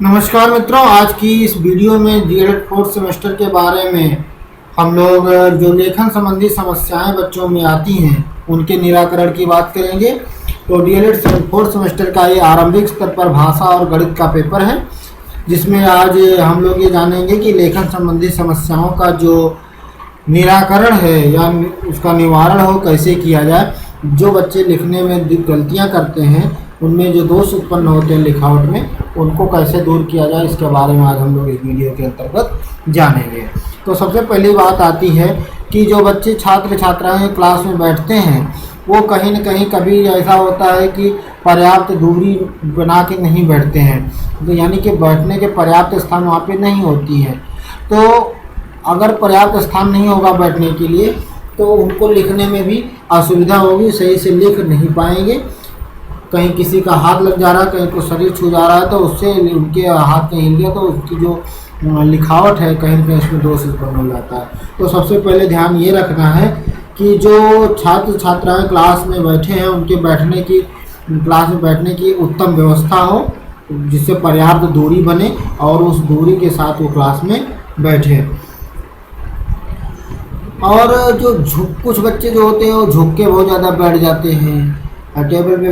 नमस्कार मित्रों, आज की इस वीडियो में डीएलएड फोर्थ सेमेस्टर के बारे में हम लोग जो लेखन संबंधी समस्याएं बच्चों में आती हैं उनके निराकरण की बात करेंगे। तो डीएलएड फोर्थ सेमेस्टर का ये आरंभिक स्तर पर भाषा और गणित का पेपर है, जिसमें आज हम लोग ये जानेंगे कि लेखन संबंधी समस्याओं का जो निराकरण है या उसका निवारण हो कैसे किया जाए। जो बच्चे लिखने में गलतियां करते हैं, उनमें जो दोष उत्पन्न होते हैं लिखावट में, उनको कैसे दूर किया जाए, इसके बारे में आज हम लोग इस वीडियो के अंतर्गत जानेंगे। तो सबसे पहली बात आती है कि जो बच्चे छात्र छात्राएं क्लास में बैठते हैं, वो कहीं न कहीं कभी ऐसा होता है कि पर्याप्त दूरी बना के नहीं बैठते हैं, तो यानी कि बैठने के पर्याप्त स्थान वहाँ पे नहीं होती है। तो अगर पर्याप्त स्थान नहीं होगा बैठने के लिए, तो उनको लिखने में भी असुविधा होगी, सही से लिख नहीं पाएंगे। कहीं किसी का हाथ लग जा रहा है, कहीं को शरीर छू जा रहा है, तो उससे उनके हाथ कहीं हिल गया तो उसकी जो लिखावट है कहीं न कहीं इसमें दोष उत्पन्न हो जाता है। तो सबसे पहले ध्यान ये रखना है कि जो छात्र छात्राएं क्लास में बैठे हैं, उनके क्लास में बैठने की उत्तम व्यवस्था हो, जिससे पर्याप्त दूरी बने और उस दूरी के साथ वो क्लास में बैठे। और जो कुछ बच्चे जो होते हैं वो झुक के बहुत ज़्यादा बैठ जाते हैं, टेबल पे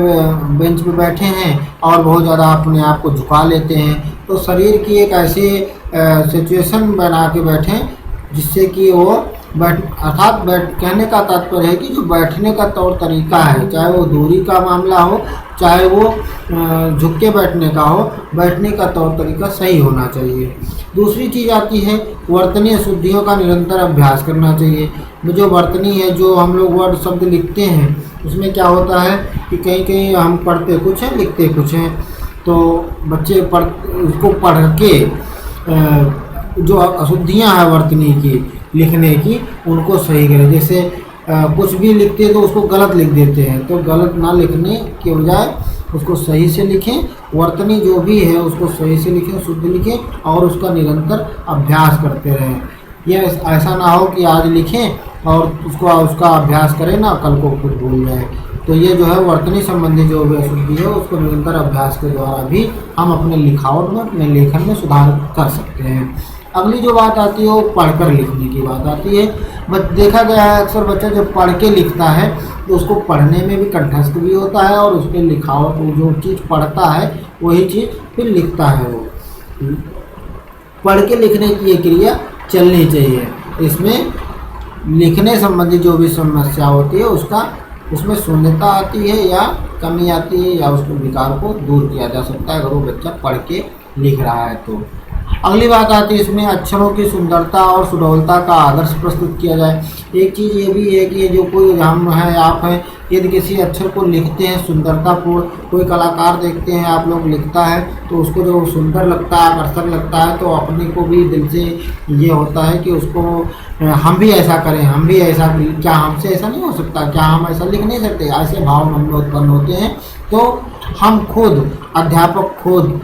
बेंच पे बैठे हैं और बहुत ज़्यादा अपने आप को झुका लेते हैं। तो शरीर की एक ऐसी सिचुएशन बना के बैठें जिससे कि वो कहने का तात्पर्य है कि जो बैठने का तौर तरीका है, चाहे वो दूरी का मामला हो, चाहे वो झुक के बैठने का हो, बैठने का तौर तरीका सही होना चाहिए। दूसरी चीज़ आती है वर्तनीय शुद्धियों का निरंतर अभ्यास करना चाहिए। जो वर्तनी है, जो हम लोग वर्ड शब्द लिखते हैं, उसमें क्या होता है कि कहीं कहीं हम पढ़ते कुछ हैं, लिखते कुछ हैं। तो बच्चे उसको पढ़ के जो अशुद्धियाँ हैं वर्तनी की, लिखने की, उनको सही करें। जैसे कुछ भी लिखते हैं तो उसको गलत लिख देते हैं, तो गलत ना लिखने के बजाय उसको सही से लिखें। वर्तनी जो भी है उसको सही से लिखें, शुद्ध लिखें और उसका निरंतर अभ्यास करते रहें। यह ऐसा ना हो कि आज लिखें और उसका अभ्यास करें ना, कल को खुद भूल जाए। तो ये जो है वर्तनी संबंधी जो भी अशुद्धि है, उसको निरंतर अभ्यास के द्वारा भी हम अपने लिखावट में, अपने लेखन में सुधार कर सकते हैं। अगली जो बात आती है वो पढ़कर लिखने की बात आती है। देखा गया है अक्सर बच्चा जब पढ़ के लिखता है तो उसको पढ़ने में भी कंठस्थ भी होता है और उसके लिखावट, जो चीज़ पढ़ता है वही चीज़ फिर लिखता है। वो पढ़ के लिखने की ये क्रिया चलनी चाहिए। इसमें लिखने संबंधी जो भी समस्या होती है उसमें शून्यता आती है या कमी आती है, या उसको विकार को दूर किया जा सकता है अगर वो बच्चा पढ़ के लिख रहा है तो। अगली बात आती है इसमें अक्षरों की सुंदरता और सुडौलता का आदर्श प्रस्तुत किया जाए। एक चीज़ ये भी है कि जो कोई हम हैं, आप हैं, यदि किसी अक्षर को लिखते हैं सुंदरतापूर्ण, कोई कलाकार देखते हैं आप लोग लिखता है तो उसको जो सुंदर लगता है, आकर्षक लगता है, तो अपने को भी दिल से ये होता है कि उसको हम भी ऐसा करें, हम भी ऐसा, क्या हमसे ऐसा नहीं हो सकता, क्या हम ऐसा लिख नहीं सकते, ऐसे भाव मन में उत्पन्न होते हैं। तो हम खुद, अध्यापक खुद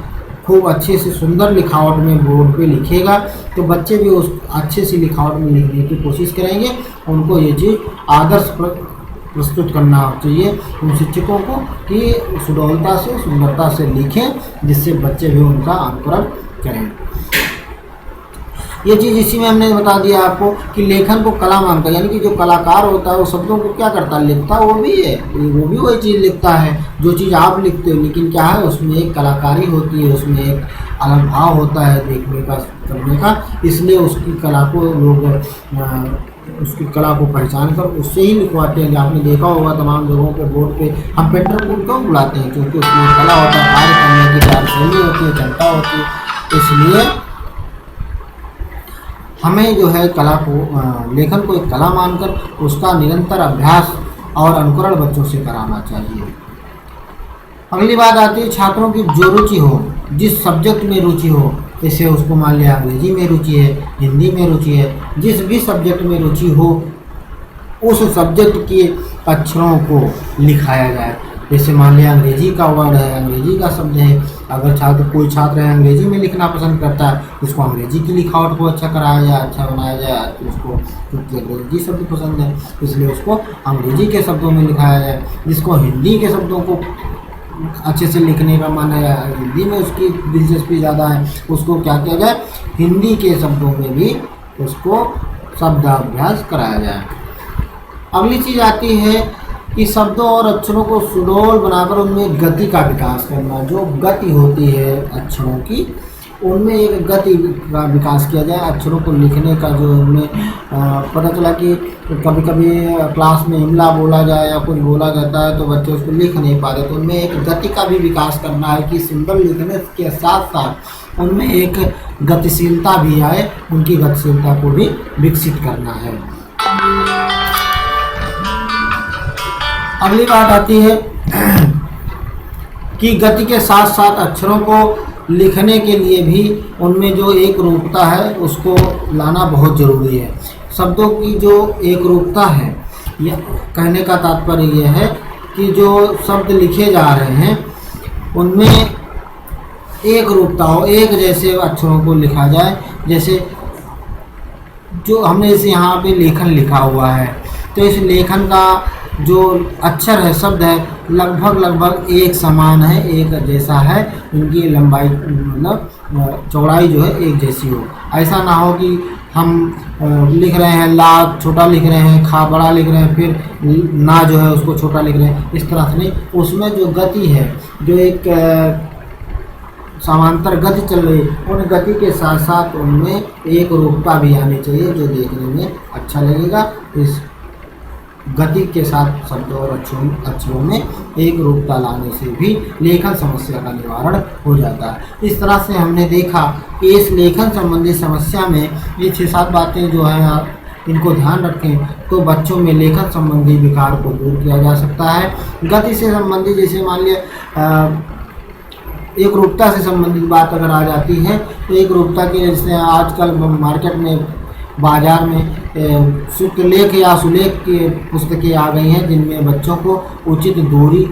खूब अच्छे से सुंदर लिखावट में बोर्ड पे लिखेगा तो बच्चे भी उस अच्छे से लिखावट में लिखने की कोशिश करेंगे। उनको ये चीज़ आदर्श प्रस्तुत करना चाहिए उन शिक्षकों को कि सुडौलता से, सुंदरता से लिखें, जिससे बच्चे भी उनका अनुकरण करें। ये चीज़ इसी में हमने बता दिया आपको कि लेखन को कला मानकर, यानी कि जो कलाकार होता है वो शब्दों को क्या करता है, लिखता वो भी है, वो भी वही चीज़ लिखता है जो चीज़ आप लिखते हो, लेकिन क्या है उसमें एक कलाकारी होती है, उसमें एक अलग भाव होता है देखने का, करने का। इसलिए उसकी कला को लोग उसकी कला को पहचान कर उससे ही लिखवाते हैं। आपने देखा होगा तमाम जगहों पे बोर्ड पे हम पेंटर को क्यों बुलाते हैं, क्योंकि उसमें कला होता है, कार्य करने की कार्यशैली होती है, क्षमता होती है। इसलिए हमें जो है कला को, लेखन को एक कला मानकर उसका निरंतर अभ्यास और अनुकरण बच्चों से कराना चाहिए। अगली बात आती है छात्रों की जो रुचि हो, जिस सब्जेक्ट में रुचि हो, जैसे उसको मान लिया अंग्रेजी में रुचि है, हिंदी में रुचि है, जिस भी सब्जेक्ट में रुचि हो उस सब्जेक्ट के अक्षरों को लिखाया जाए। जैसे मान लिया अंग्रेजी का वर्ड है, अंग्रेजी का शब्द है, अगर कोई छात्र है अंग्रेजी में लिखना पसंद करता है, उसको अंग्रेजी की लिखावट को अच्छा कराया जाए, अच्छा बनाया जाए। तो उसको क्योंकि अंग्रेजी शब्द पसंद है इसलिए उसको अंग्रेजी के शब्दों में लिखाया जाए। जिसको हिंदी के शब्दों को अच्छे से लिखने का मन है या हिंदी में उसकी दिलचस्पी ज़्यादा है, उसको क्या किया जाए, हिंदी के शब्दों में भी उसको शब्दाभ्यास कराया जाए। अगली चीज़ आती है कि शब्दों और अक्षरों को सुडौल बनाकर उनमें गति का विकास करना। जो गति होती है अक्षरों की, उनमें एक गति का विकास किया जाए। अक्षरों को लिखने का जो उनमें पता चला कि कभी कभी क्लास में इमला बोला जाए या कुछ बोला जाता है तो बच्चे उसको लिख नहीं पाते, तो उनमें एक गति का भी विकास करना है कि सुंदर लिखने के साथ साथ उनमें एक गतिशीलता भी आए, उनकी गतिशीलता को भी विकसित करना है। अगली बात आती है कि गति के साथ साथ अक्षरों को लिखने के लिए भी उनमें जो एक रूपता है उसको लाना बहुत ज़रूरी है। शब्दों की जो एक रूपता है, यह कहने का तात्पर्य यह है कि जो शब्द लिखे जा रहे हैं उनमें एक रूपता हो, एक जैसे अक्षरों को लिखा जाए। जैसे जो हमने जैसे यहाँ पे लेखन लिखा हुआ है, तो इस लेखन का जो अक्षर है, शब्द है, लगभग एक समान है, एक जैसा है। इनकी लंबाई मतलब चौड़ाई जो है एक जैसी हो। ऐसा ना हो कि हम लिख रहे हैं ला छोटा लिख रहे हैं, खा बड़ा लिख रहे हैं, फिर ना जो है उसको छोटा लिख रहे हैं, इस तरह से नहीं। उसमें जो गति है, जो एक समांतर गति चल रही है, उन गति के साथ साथ उनमें एक रूपता भी आनी चाहिए जो देखने में अच्छा लगेगा। इस गति के साथ शब्दों और अक्षरों में एक रूपता लाने से भी लेखन समस्या का निवारण हो जाता है। इस तरह से हमने देखा कि इस लेखन संबंधी समस्या में ये 6-7 बातें जो हैं आप इनको ध्यान रखें तो बच्चों में लेखन संबंधी विकार को दूर किया जा सकता है। गति से संबंधित जैसे मान लिया एक रूपता से संबंधित बात अगर आ जाती है तो एक रूपता के जैसे आजकल मार्केट में बाज़ार में शुक्ललेख या सुलेख की पुस्तकें आ गई हैं जिनमें बच्चों को उचित दूरी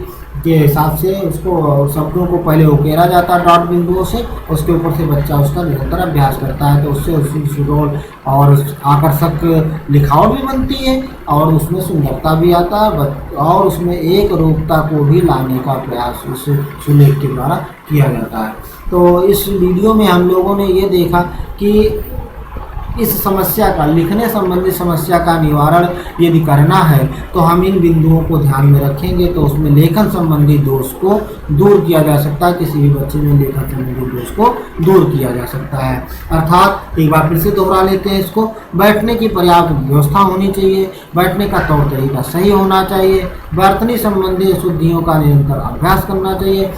के हिसाब से उसको शब्दों को पहले उकेरा जाता है डॉट बिंदुओं से, उसके ऊपर से बच्चा उसका निरंतर अभ्यास करता है, तो उससे उसकी सुडौल और आकर्षक लिखावट भी बनती है और उसमें सुंदरता भी आता है और उसमें एक रूपता को भी लाने का प्रयास उस सुलेख के द्वारा किया जाता है। तो इस वीडियो में हम लोगों ने ये देखा कि इस समस्या का, लिखने संबंधी समस्या का निवारण यदि करना है तो हम इन बिंदुओं को ध्यान में रखेंगे तो उसमें लेखन संबंधी दोष को दूर किया जा सकता है। किसी भी बच्चे में लेखन संबंधी दोष को दूर किया जा सकता है। अर्थात एक बार फिर से दोहरा लेते हैं इसको, बैठने की पर्याप्त व्यवस्था होनी चाहिए, बैठने का तौर तरीका सही होना चाहिए, वर्तनी संबंधी अशुद्धियों का निरंतर अभ्यास करना चाहिए।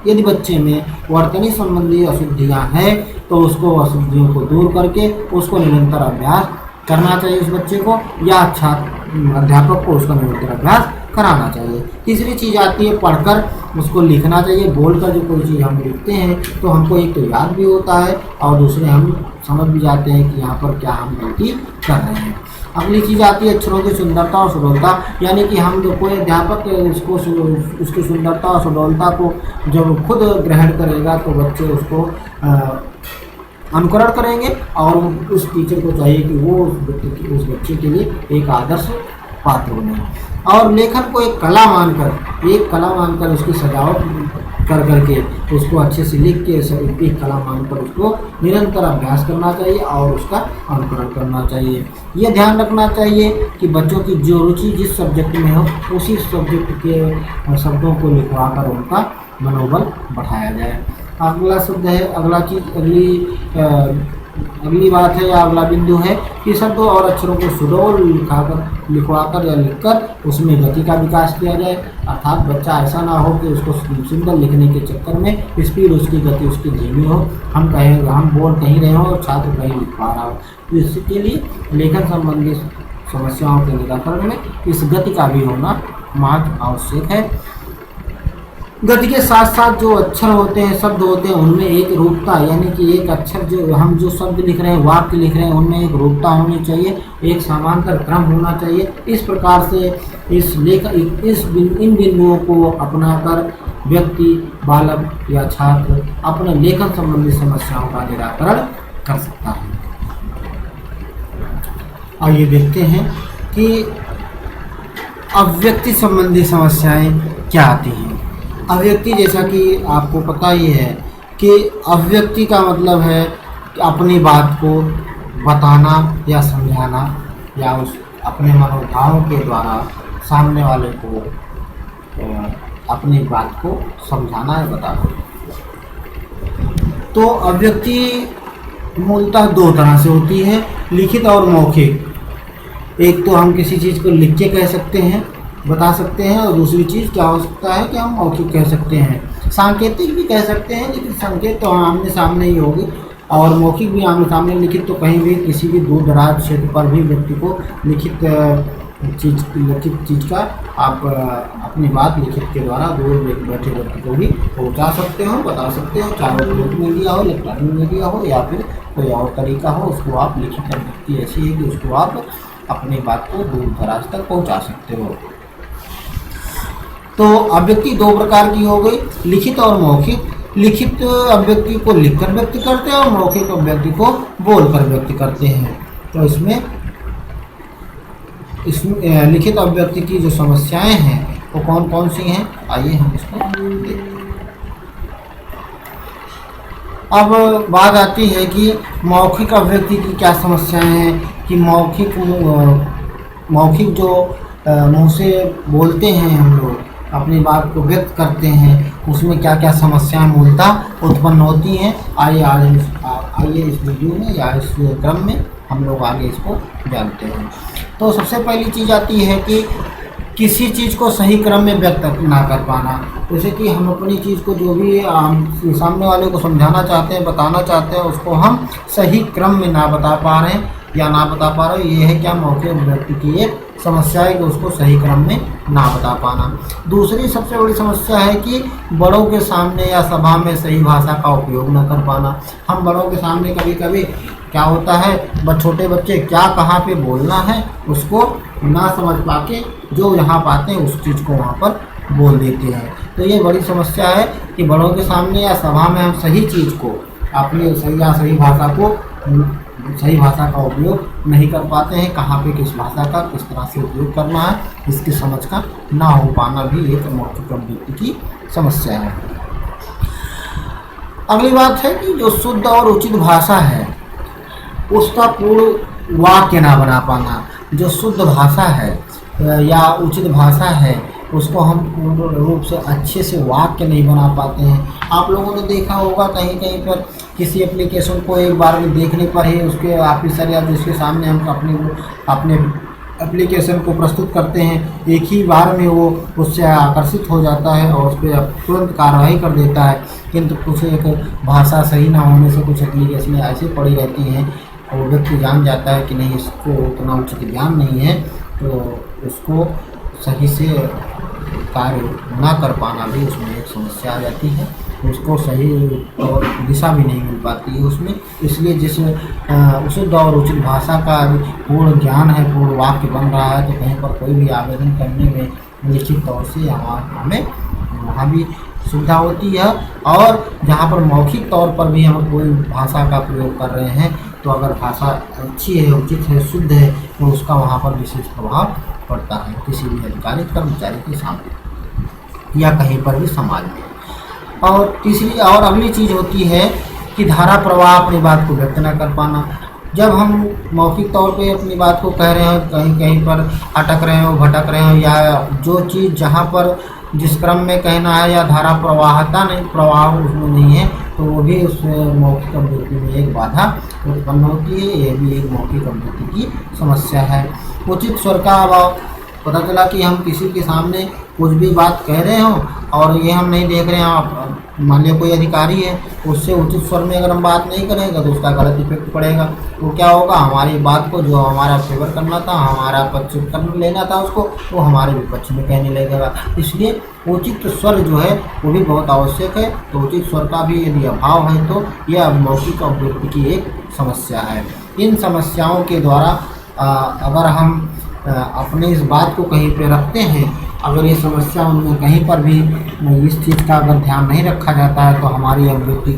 यदि बच्चे में वर्तनी संबंधी अशुद्धियाँ हैं तो उसको अशुद्धियों को दूर करके उसको निरंतर अभ्यास करना चाहिए उस बच्चे को, या छात्र अध्यापक को उसका निरंतर अभ्यास कराना चाहिए। तीसरी चीज़ आती है पढ़कर उसको लिखना चाहिए। बोलकर जो कोई चीज़ हम लिखते हैं तो हमको एक तो याद भी होता है और दूसरे हम समझ भी जाते हैं कि यहाँ पर क्या हम गलती कर रहे हैं। अगली चीज़ आती है अक्षरों की सुंदरता और सुडौलता, यानी कि हम जो कोई अध्यापक उसको उसकी सुंदरता और सुडौलता को जब खुद ग्रहण करेगा तो बच्चे उसको अनुकरण करेंगे और उस टीचर को चाहिए कि वो उस बच्चे के लिए एक आदर्श पात्र बने। और लेखन को एक कला मानकर उसकी सजावट कर करके उसको अच्छे से लिख के एक कला मानकर उसको निरंतर अभ्यास करना चाहिए और उसका अनुकरण करना चाहिए। ये ध्यान रखना चाहिए कि बच्चों की जो रुचि जिस सब्जेक्ट में हो उसी सब्जेक्ट के शब्दों को लिखवा कर उनका मनोबल बढ़ाया जाए। अगला शब्द है, अगली बात है या अगला बिंदु है कि शब्दों और अक्षरों को सुडौल लिखवाकर या लिखकर उसमें गति का विकास किया जाए। अर्थात बच्चा ऐसा ना हो कि उसको सुंदर लिखने के चक्कर में स्पीड उसकी गति उसकी धीमी हो, हम बोल कहीं रहे हो और छात्र कहीं लिख पा रहा हो। तो इसके लिए लेखन संबंधी समस्याओं के निराकरण में इस गति का भी होना महत्व आवश्यक है। गति के साथ साथ जो अक्षर होते हैं, शब्द होते हैं, उनमें एक रूपता, यानी कि एक अक्षर जो हम जो शब्द लिख रहे हैं, वाक्य लिख रहे हैं, उनमें एक रूपता होनी चाहिए, एक समांतर क्रम होना चाहिए। इस प्रकार से इन बिंदुओं को अपनाकर व्यक्ति, बालक या छात्र अपने लेखन संबंधी समस्याओं का निराकरण कर सकता है। आइए देखते हैं कि अव्यक्ति संबंधी समस्याएं क्या आती हैं। अभिव्यक्ति जैसा कि आपको पता ही है कि अभिव्यक्ति का मतलब है कि अपनी बात को बताना या समझाना या उस अपने मनोभावों के द्वारा सामने वाले को अपनी बात को समझाना या बताना। तो अभिव्यक्ति मूलतः दो तरह से होती है, लिखित और मौखिक। एक तो हम किसी चीज़ को लिख के कह सकते हैं, बता सकते हैं, और दूसरी चीज़ क्या हो सकता है कि हम मौखिक कह सकते हैं। सांकेतिक भी कह सकते हैं, लेकिन संकेत तो आमने सामने ही होगी, और मौखिक भी आमने सामने। लिखित तो कहीं भी किसी भी दूर दराज क्षेत्र पर भी व्यक्ति को लिखित चीज़ का आप अपनी बात लिखित के द्वारा दूर बैठे व्यक्ति को भी पहुंचा सकते हो, बता सकते हो, चाहे वो प्रिंट मीडिया हो, इलेक्ट्रॉनिक मीडिया हो या फिर कोई और तरीका हो। उसको आप लिखित अभिव्यक्ति ऐसी है कि उसको आप अपनी बात को दूर दराज तक पहुंचा सकते हो। तो अभिव्यक्ति दो प्रकार की हो गई, लिखित और मौखिक। लिखित अभिव्यक्ति को लिखकर व्यक्त करते हैं और मौखिक अभिव्यक्ति को बोलकर व्यक्त करते हैं। तो इसमें लिखित अभिव्यक्ति की जो समस्याएं हैं वो कौन कौन सी हैं, आइए हम इसको देखते हैं। अब बात आती है कि मौखिक अभिव्यक्ति की क्या समस्याएं हैं, कि मौखिक जो मुंह से बोलते हैं हम लोग, अपनी बात को व्यक्त करते हैं, उसमें क्या क्या समस्याएं मूलतः उत्पन्न होती हैं। आइए इस वीडियो में या इस क्रम में हम लोग आगे इसको जानते हैं। तो सबसे पहली चीज़ आती है कि किसी चीज़ को सही क्रम में व्यक्त ना कर पाना। जैसे कि हम अपनी चीज़ को जो भी सामने वाले को समझाना चाहते हैं, बताना चाहते हैं, उसको हम सही क्रम में ना बता पा रहे हैं या ना बता पा रहे। ये है क्या, मौखिक अभिव्यक्ति की एक समस्या है कि उसको सही क्रम में ना बता पाना। दूसरी सबसे बड़ी समस्या है कि बड़ों के सामने या सभा में सही भाषा का उपयोग न कर पाना। हम बड़ों के सामने कभी कभी क्या होता है, छोटे बच्चे क्या कहाँ पे बोलना है उसको ना समझ पाके जो यहाँ पाते हैं उस चीज़ को वहाँ पर बोल देते हैं। तो ये बड़ी समस्या है कि बड़ों के सामने या सभा में हम सही चीज़ को, अपनी सही भाषा का उपयोग नहीं कर पाते हैं। कहाँ पे किस भाषा का किस तरह से उपयोग करना है इसकी समझ का ना हो पाना भी एक मौखिक अभिव्यक्ति की समस्या है। अगली बात है कि जो शुद्ध और उचित भाषा है उसका पूर्ण वाक्य ना बना पाना। जो शुद्ध भाषा है या उचित भाषा है उसको हम पूर्ण रूप से अच्छे से वाक्य नहीं बना पाते हैं। आप लोगों ने देखा होगा कहीं कहीं पर किसी एप्लीकेशन को एक बार में देखने पर ही उसके ऑफिसर या जिसके सामने हम अपने एप्लीकेशन को प्रस्तुत करते हैं, एक ही बार में वो उससे आकर्षित हो जाता है और उस पर तुरंत कार्रवाई कर देता है। किंतु कुछ एक भाषा सही ना होने से कुछ एप्लीकेशनें ऐसी पड़ी रहती हैं और व्यक्ति जान जाता है कि नहीं इसको उतना उचित ज्ञान नहीं है, तो उसको सही से कार्य ना कर पाना भी उसमें एक समस्या आ जाती है। उसको सही और दिशा भी नहीं मिल पाती है उसमें। इसलिए जिस शुद्ध और उचित भाषा का पूर्ण ज्ञान है, पूर्ण वाक्य बन रहा है, तो कहीं पर कोई भी आवेदन करने में निश्चित तौर से हमें वहाँ भी सुविधा होती है। और जहाँ पर मौखिक तौर पर भी हम कोई भाषा का प्रयोग कर रहे हैं तो अगर भाषा अच्छी है, उचित है, शुद्ध है, तो उसका वहाँ पर विशेष प्रभाव पड़ता है किसी भी अधिकारी कर्मचारी के सामने या कहीं पर भी समाज में। और तीसरी और अगली चीज़ होती है कि धारा प्रवाह, अपनी बात को व्यक्त न कर पाना। जब हम मौखिक तौर पे अपनी बात को कह रहे हो, कहीं कहीं पर अटक रहे हो, भटक रहे हो, या जो चीज़ जहाँ पर जिस क्रम में कहना है या धारा प्रवाह उसमें नहीं है, तो वो भी उस मौखिक अभिव्यक्ति में एक बाधा उत्पन्न होती है। यह भी एक मौखिक अभिव्यक्ति की समस्या है। उचित स्वर का अभाव, पता चला कि हम किसी के सामने कुछ भी बात कह रहे हो और ये हम नहीं देख रहे हैं, मान लिया कोई अधिकारी है, उससे उचित स्वर में अगर हम बात नहीं करेंगे तो उसका गलत इफेक्ट पड़ेगा। तो क्या होगा, हमारी बात को जो हमारा फेवर करना था, हमारा पक्ष कर लेना था उसको, वो हमारे विपक्ष में कहने लगेगा। इसलिए उचित स्वर जो है वो भी बहुत आवश्यक है। तो उचित स्वर का भी यदि अभाव है तो यह मौखिक अभिव्यक्ति की एक समस्या है। इन समस्याओं के द्वारा अगर हम अपने इस बात को कहीं पे रखते हैं अगर ये समस्या उनमें कहीं पर भी इस चीज़ का अगर ध्यान नहीं रखा जाता है तो हमारी अभिव्यक्ति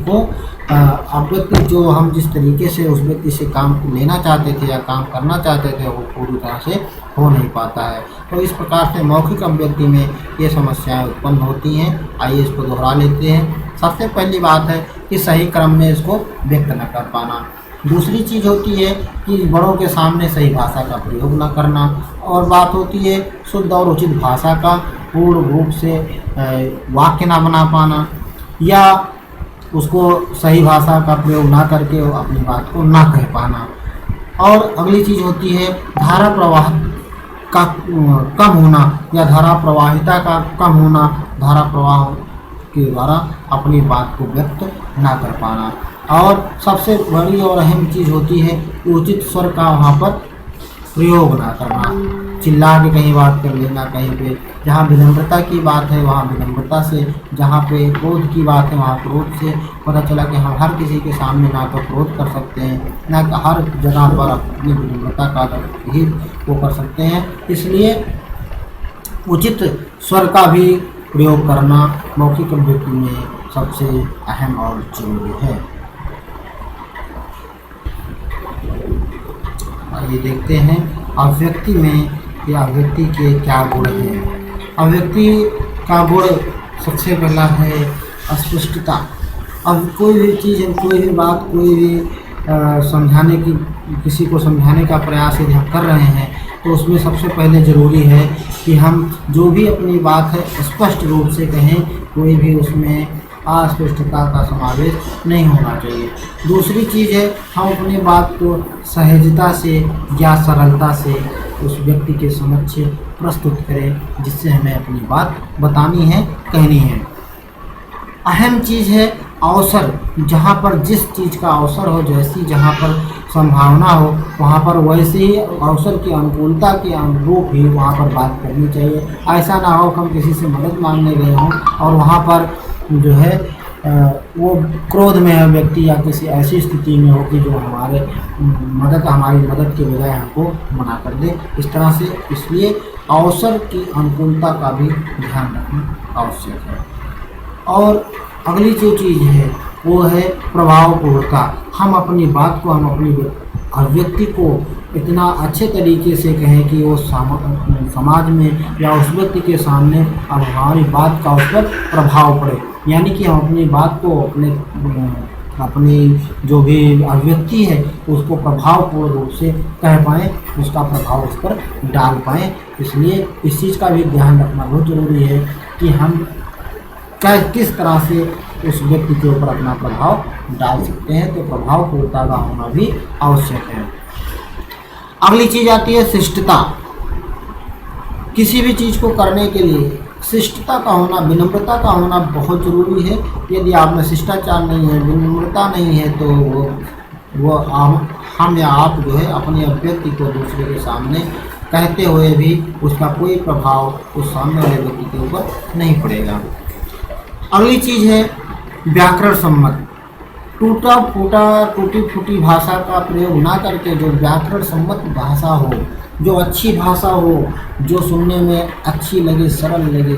जो हम जिस तरीके से उस व्यक्ति से काम लेना चाहते थे या काम करना चाहते थे वो पूरी तरह से हो नहीं पाता है। तो इस प्रकार से मौखिक अभिव्यक्ति में ये समस्याएं उत्पन्न होती हैं। आइए इसको दोहरा लेते हैं। सबसे पहली बात है कि सही क्रम में इसको व्यक्त न कर पाना। दूसरी चीज़ होती है कि बड़ों के सामने सही भाषा का प्रयोग न करना, और बात होती है शुद्ध और उचित भाषा का पूर्ण रूप से वाक्य ना बना पाना, या उसको सही भाषा का प्रयोग ना करके वो अपनी बात को ना कह पाना। और अगली चीज़ होती है धारा प्रवाह का कम होना या धारा प्रवाहिता का कम होना, धारा प्रवाह के द्वारा अपनी बात को व्यक्त ना कर पाना। और सबसे बड़ी और अहम चीज़ होती है कि उचित स्वर का वहाँ पर प्रयोग ना करना, चिल्ला के कहीं बात कर लेना, कहीं पे जहाँ विनम्रता की बात है वहाँ विनम्रता से, जहाँ पे क्रोध की बात है वहाँ क्रोध से। पता चला कि हम हर किसी के सामने ना तो क्रोध कर सकते हैं, ना हर जगह पर अपनी विनम्रता का ही वो कर सकते हैं। इसलिए उचित स्वर का भी प्रयोग करना मौखिक अभिव्यक्ति में सबसे अहम और जरूरी है। ये देखते हैं अभिव्यक्ति में या अभिव्यक्ति के क्या गुण हैं। अभिव्यक्ति का गुण सबसे पहला है अस्पष्टता। अब कोई भी चीज़, कोई भी बात, कोई भी समझाने की, किसी को समझाने का प्रयास यदि हम कर रहे हैं तो उसमें सबसे पहले ज़रूरी है कि हम जो भी अपनी बात है स्पष्ट रूप से कहें, कोई भी उसमें अस्पष्टता का समावेश नहीं होना चाहिए। दूसरी चीज़ है हम अपनी बात को सहजता से या सरलता से उस व्यक्ति के समक्ष प्रस्तुत करें जिससे हमें अपनी बात बतानी है, कहनी है। अहम चीज़ है अवसर, जहाँ पर जिस चीज़ का अवसर हो, जैसी जहाँ पर संभावना हो वहाँ पर वैसे ही अवसर की अनुकूलता के अनुरूप ही वहाँ पर बात करनी चाहिए। ऐसा ना हो कि हम किसी से मदद मांगने गए हों और वहाँ पर जो है वो क्रोध में है व्यक्ति या किसी ऐसी स्थिति में हो कि जो हमारी मदद के बजाय हमको मना कर दे, इस तरह से। इसलिए अवसर की अनुकूलता का भी ध्यान रखना आवश्यक है। और अगली जो चीज़ है वो है प्रभावपूर्णता। हम अपनी बात को, हम अपनी अभिव्यक्ति को इतना अच्छे तरीके से कहें कि वो समाज में या उस व्यक्ति के सामने अब हमारी बात का उस पर प्रभाव पड़े, यानी कि हम अपनी बात को अपनी जो भी अभिव्यक्ति है उसको प्रभावपूर्ण रूप से कह पाएँ, उसका प्रभाव उस पर डाल पाएँ। इसलिए इस चीज़ का भी ध्यान रखना बहुत ज़रूरी है कि हम किस तरह से उस व्यक्ति के ऊपर अपना प्रभाव डाल सकते हैं। तो प्रभावपूर्णता का होना भी आवश्यक है। अगली चीज़ आती है शिष्टता। किसी भी चीज़ को करने के लिए शिष्टता का होना, विनम्रता का होना बहुत ज़रूरी है। यदि आप में शिष्टाचार नहीं है, विनम्रता नहीं है तो वो हम या आप जो है अपने अभिव्यक्ति को दूसरे के सामने कहते हुए भी उसका कोई प्रभाव उस सामने वाले व्यक्ति के ऊपर नहीं पड़ेगा। अगली चीज़ है व्याकरण सम्मत। टूटी फूटी भाषा का प्रयोग ना करके जो व्याकरण सम्मत भाषा हो, जो अच्छी भाषा हो, जो सुनने में अच्छी लगे, सरल लगे,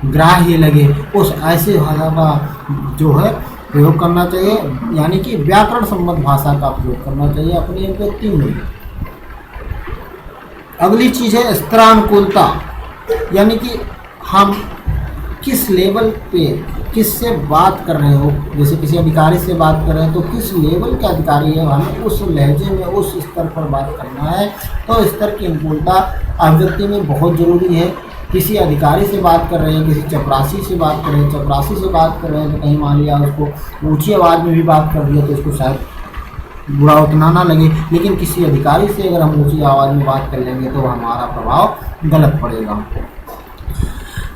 ग्राह्य लगे, उस ऐसे भाषा का जो है प्रयोग करना चाहिए, यानी कि व्याकरण सम्मत भाषा का प्रयोग करना चाहिए अपनी अभिव्यक्ति में। अगली चीज़ है स्तरानुकूलता, यानी कि हम किस लेवल पे किससे बात कर रहे हो। जैसे किसी अधिकारी से बात कर रहे हैं तो किस लेवल के अधिकारी है, हमें उस लहजे में उस स्तर पर बात करना है। तो स्तर की अनुकूलता अभिव्यक्ति में बहुत ज़रूरी है। किसी अधिकारी से बात कर रहे हैं, किसी चपरासी से बात कर रहे हैं, चपरासी से बात कर रहे हैं तो कहीं मान लिया उसको ऊँची आवाज़ में भी बात कर दिया तो उसको शायद बुरा उतना ना लगे, लेकिन किसी अधिकारी से अगर हम ऊँची आवाज़ में बात कर लेंगे तो हमारा प्रभाव गलत पड़ेगा।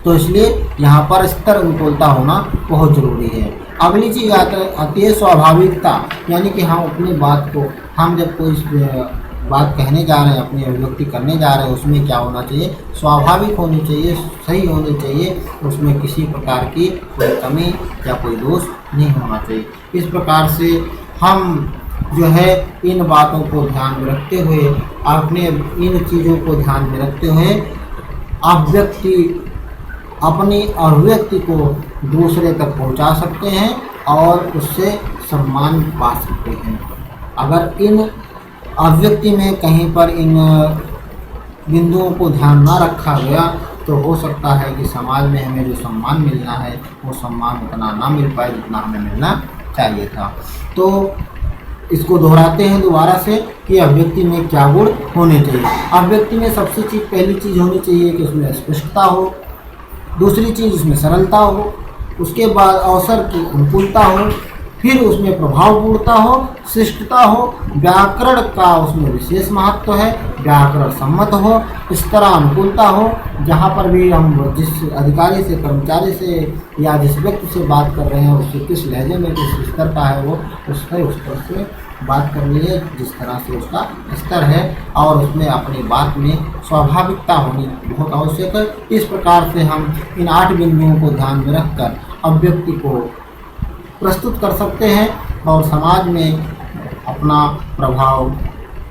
तो इसलिए यहाँ पर स्तर अनुकूलता होना बहुत ज़रूरी है। अगली चीज़ आती है स्वाभाविकता, यानी कि हम अपनी बात को, हम जब कोई बात कहने जा रहे हैं, अपनी अभिव्यक्ति करने जा रहे हैं, उसमें क्या होना चाहिए, स्वाभाविक होनी चाहिए, सही होनी चाहिए, उसमें किसी प्रकार की कोई कमी या कोई दोष नहीं होना चाहिए। इस प्रकार से हम जो है इन बातों को ध्यान में रखते हुए, अपने इन चीज़ों को ध्यान में रखते हुए अभिव्यक्ति अपनी अभिव्यक्ति को दूसरे तक पहुंचा सकते हैं और उससे सम्मान पा सकते हैं। अगर इन अभिव्यक्ति में कहीं पर इन बिंदुओं को ध्यान ना रखा गया तो हो सकता है कि समाज में हमें जो सम्मान मिलना है वो सम्मान उतना ना मिल पाए जितना हमें मिलना चाहिए था। तो इसको दोहराते हैं दोबारा से कि अभिव्यक्ति में क्या गुण होने चाहिए। अभिव्यक्ति में सबसे पहली चीज़ होनी चाहिए कि उसमें स्पष्टता हो, दूसरी चीज़ उसमें सरलता हो, उसके बाद अवसर की अनुकूलता हो, फिर उसमें प्रभावपूर्णता हो, शिष्टता हो, व्याकरण का उसमें विशेष महत्व है, व्याकरण सम्मत हो, इस तरह अनुकूलता हो, जहाँ पर भी हम जिस अधिकारी से, कर्मचारी से या जिस व्यक्ति से बात कर रहे हैं उससे किस लहजे में, किस स्तर का है वो उससे उस तरह से बात करनी है जिस तरह से उसका स्तर है, और उसमें अपनी बात में स्वाभाविकता होनी बहुत आवश्यक है। इस प्रकार से हम इन 8 बिंदुओं को ध्यान में रखकर अभिव्यक्ति को प्रस्तुत कर सकते हैं और समाज में अपना प्रभाव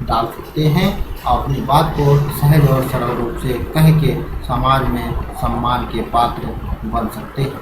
डाल सकते हैं और अपनी बात को सहज और सरल रूप से कह के समाज में सम्मान के पात्र बन सकते हैं।